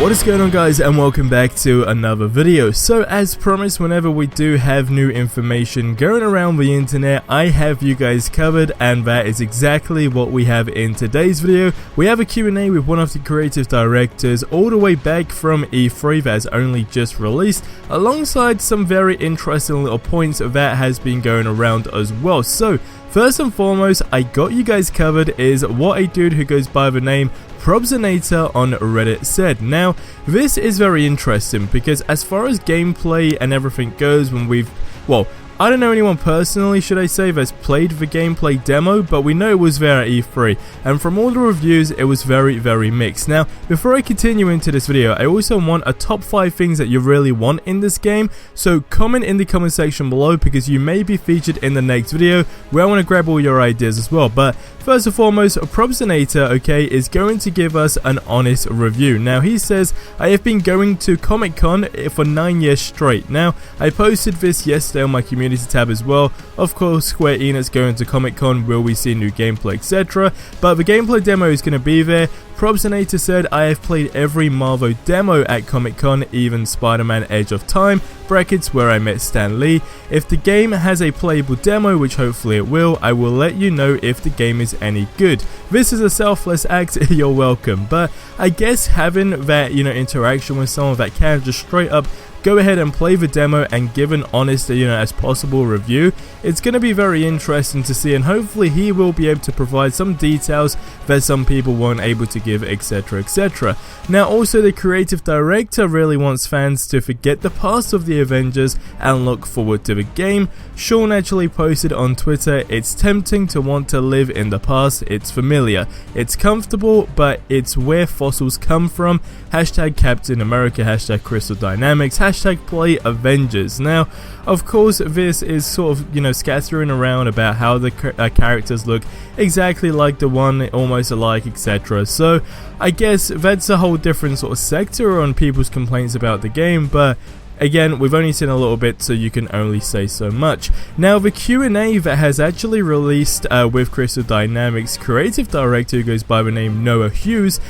What is going on, guys, and welcome back to another video. So as promised, whenever we do have new information going around the internet, I have you guys covered, and that is exactly what we have in today's video. We have a Q&A with one of the creative directors all the way back from E3 that has only just released, alongside some very interesting little points that has been going around as well. So first and foremost, I got you guys covered is what a dude who goes by the name Probsonator on Reddit said. Now, this is very interesting because as far as gameplay and everything goes, I don't know anyone personally, should I say, that's played the gameplay demo, but we know it was there at E3, and from all the reviews, it was very mixed. Now, before I continue into this video, I also want a top 5 things that you really want in this game, so comment in the comment section below because you may be featured in the next video where I want to grab all your ideas as well. But first and foremost, Probsonator, okay, is going to give us an honest review. Now, he says, I have been going to Comic-Con for 9 years straight. Now, I posted this yesterday on my community tab as well. Of course, Square Enix going to Comic-Con, will we see new gameplay, etc. But the gameplay demo is going to be there. Probsonator said, I have played every Marvel demo at Comic-Con, even Spider-Man Edge of Time, brackets where I met Stan Lee. If the game has a playable demo, which hopefully it will, I will let you know if the game is any good. This is a selfless act, you're welcome. But I guess having that, interaction with someone that can just straight up go ahead and play the demo and give an honest, as possible review, it's going to be very interesting to see, and hopefully he will be able to provide some details that some people weren't able to give, etc. Now, also the creative director really wants fans to forget the past of the Avengers and look forward to the game. Sean actually posted on Twitter, it's tempting to want to live in the past, it's familiar, it's comfortable, but it's where fossils come from. Hashtag Captain America, hashtag Crystal Dynamics, hashtag play Avengers. Now, of course, this is sort of, scattering around about how the characters look exactly like the one, almost alike, etc. So, I guess that's a whole different sort of sector on people's complaints about the game, but again, we've only seen a little bit, so you can only say so much. Now, the Q&A that has actually released with Crystal Dynamics creative director who goes by the name Noah Hughes,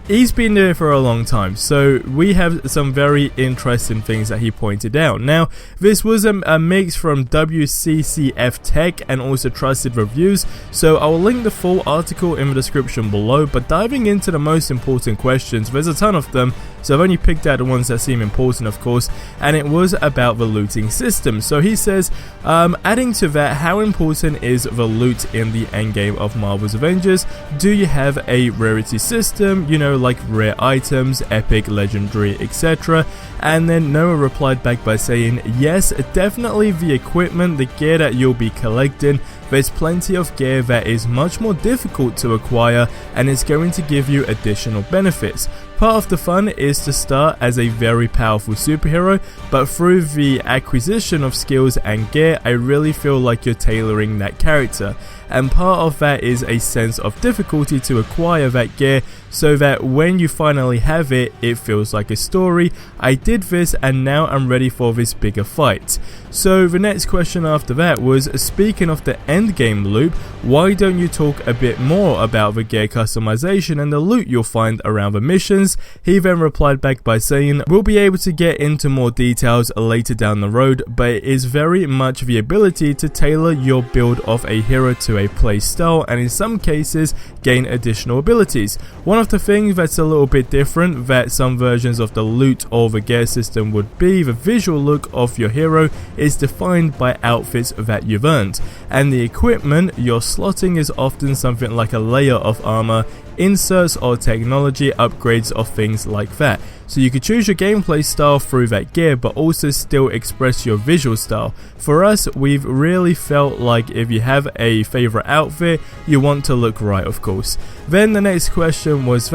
he's been there for a long time, so we have some very interesting things that he pointed out. Now, this was a mix from WCCF Tech and also trusted reviews, so I'll link the full article in the description below, but diving into the most important questions, there's a ton of them, so I've only picked out the ones that seem important, of course, and it was about the looting system. So he says, adding to that, how important is the loot in the endgame of Marvel's Avengers? Do you have a rarity system, like rare items, epic, legendary, etc.? And then Noah replied back by saying, yes, definitely the equipment, the gear that you'll be collecting. There's plenty of gear that is much more difficult to acquire and it's going to give you additional benefits. Part of the fun is to start as a very powerful superhero, but through the acquisition of skills and gear, I really feel like you're tailoring that character. And part of that is a sense of difficulty to acquire that gear, so that when you finally have it, it feels like a story. I did this and now I'm ready for this bigger fight. So the next question after that was, speaking of the endgame loop, why don't you talk a bit more about the gear customization and the loot you'll find around the missions? He then replied back by saying, we'll be able to get into more details later down the road, but it is very much the ability to tailor your build of a hero to a play style and in some cases gain additional abilities. One of the things that's a little bit different that some versions of the loot or the gear system would be, the visual look of your hero is defined by outfits that you've earned, and the equipment you're slotting is often something like a layer of armor, inserts or technology upgrades of things like that. So you could choose your gameplay style through that gear, but also still express your visual style. For us, we've really felt like if you have a favorite outfit, you want to look right, of course. Then the next question was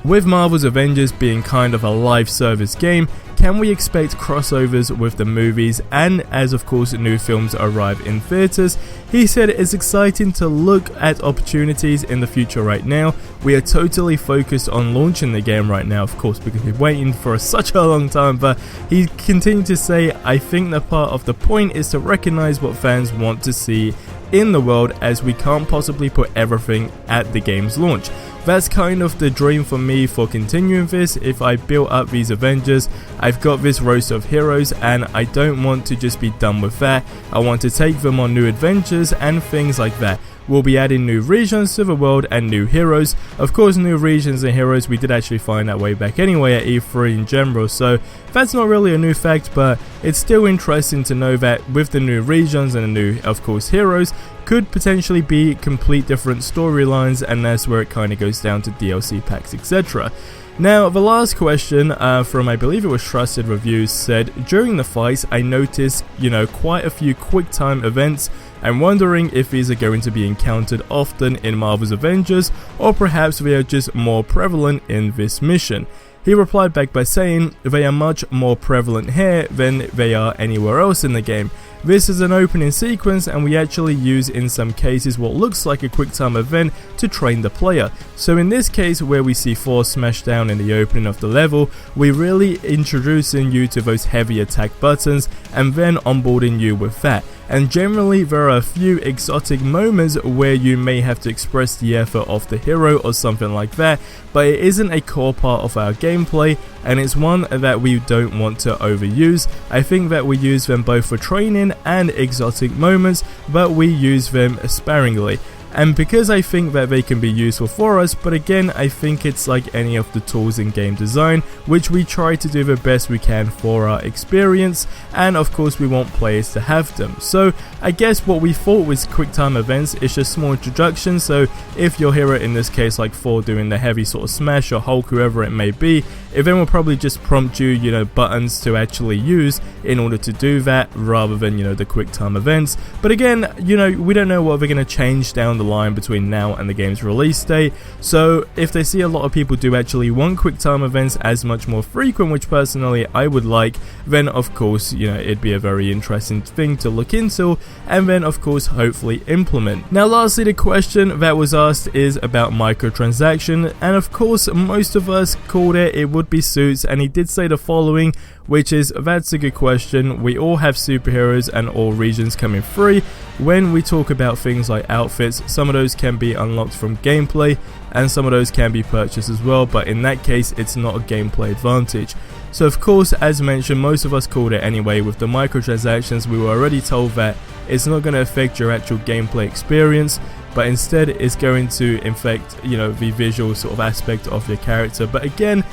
with Marvel's Avengers being kind of a live service game, can we expect crossovers with the movies and as of course new films arrive in theaters? He said it's exciting to look at opportunities in the future right now. We are totally focused on launching the game right now, of course, because we've waiting for such a long time, but he continued to say, I think that part of the point is to recognize what fans want to see in the world, as we can't possibly put everything at the game's launch. that's kind of the dream for me for continuing this. If I build up these Avengers, I've got this roster of heroes, and I don't want to just be done with that. I want to take them on new adventures and things like that. We'll be adding new regions to the world and new heroes. Of course, new regions and heroes, we did actually find that way back anyway at E3 in general, so that's not really a new fact, but it's still interesting to know that with the new regions and the new, of course, heroes, could potentially be complete different storylines, and that's where it kind of goes down to DLC packs, etc. Now, the last question from, I believe it was Trusted Reviews, said, during the fights I noticed, quite a few quick time events. I'm wondering if these are going to be encountered often in Marvel's Avengers, or perhaps they are just more prevalent in this mission. He replied back by saying, they are much more prevalent here than they are anywhere else in the game. This is an opening sequence, and we actually use in some cases what looks like a quick time event to train the player. So in this case, where we see Thor smash down in the opening of the level, we're really introducing you to those heavy attack buttons and then onboarding you with that. And generally there are a few exotic moments where you may have to express the effort of the hero or something like that, but it isn't a core part of our gameplay, and it's one that we don't want to overuse. I think that we use them both for training and exotic moments, but we use them sparingly. And because I think that they can be useful for us, but again, I think it's like any of the tools in game design, which we try to do the best we can for our experience, and of course we want players to have them. So I guess what we thought was quick time events is just small introduction, so if your hero, in this case like Thor doing the heavy sort of smash, or Hulk, whoever it may be, it then will probably just prompt you, buttons to actually use in order to do that, rather than, the quick time events. But again, we don't know what they're going to change down the line between now and the game's release date, so if they see a lot of people do actually want quick time events as much more frequent, which personally I would like, then of course, it'd be a very interesting thing to look into, and then of course hopefully implement. Now lastly, the question that was asked is about microtransaction, and of course most of us called it would be suits, and he did say the following, which is, that's a good question. We all have superheroes and all regions coming free. When we talk about things like outfits, some of those can be unlocked from gameplay, and some of those can be purchased as well, but in that case it's not a gameplay advantage. So of course, as mentioned, most of us called it anyway. With the microtransactions, we were already told that it's not going to affect your actual gameplay experience, but instead it's going to affect, the visual sort of aspect of your character. But again,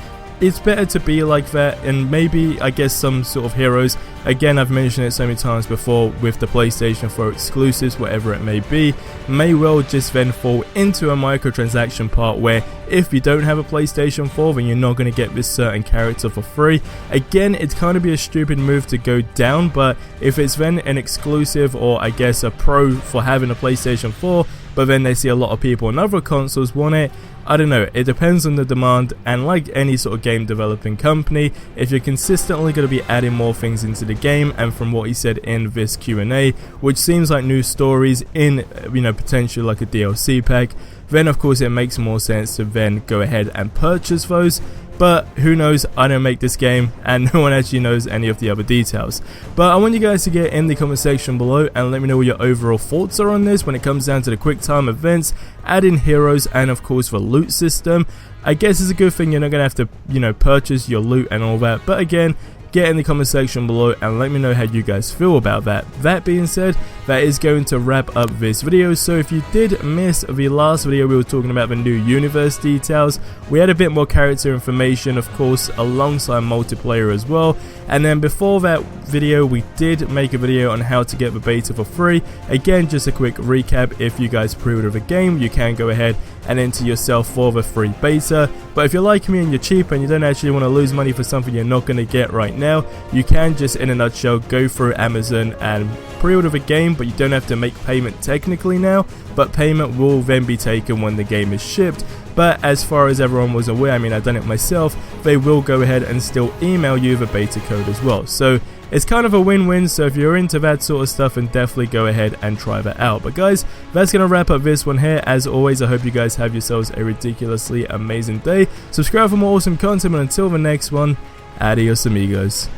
it's better to be like that, and maybe, I guess, some sort of heroes, again, I've mentioned it so many times before, with the PlayStation 4 exclusives, whatever it may be, may well just then fall into a microtransaction part where if you don't have a PlayStation 4, then you're not going to get this certain character for free. Again, it's kind of be a stupid move to go down, but if it's then an exclusive, or I guess a pro for having a PlayStation 4, but then they see a lot of people on other consoles want it, I don't know, it depends on the demand, and like any sort of game developing company, if you're consistently going to be adding more things into the game, and from what he said in this Q&A, which seems like new stories in, potentially like a DLC pack, then of course it makes more sense to then go ahead and purchase those. But who knows, I don't make this game, and no one actually knows any of the other details. But I want you guys to get in the comment section below and let me know what your overall thoughts are on this when it comes down to the quick time events, adding heroes, and of course the loot system. I guess it's a good thing you're not going to have to, purchase your loot and all that, but again, get in the comment section below and let me know how you guys feel about that. That being said, that is going to wrap up this video. So if you did miss the last video, we were talking about the new universe details. We had a bit more character information, of course, alongside multiplayer as well. And then before that video, we did make a video on how to get the beta for free. Again, just a quick recap, if you guys pre-order the game, you can go ahead and enter yourself for the free beta. But if you're like me and you're cheap and you don't actually want to lose money for something you're not going to get right now, you can just, in a nutshell, go through Amazon and pre-order the game, but you don't have to make payment technically now, but payment will then be taken when the game is shipped. But as far as everyone was aware, I mean, I've done it myself, they will go ahead and still email you the beta code as well. So it's kind of a win-win, so if you're into that sort of stuff, then definitely go ahead and try that out. But guys, that's going to wrap up this one here. As always, I hope you guys have yourselves a ridiculously amazing day. Subscribe for more awesome content, and until the next one, adios amigos.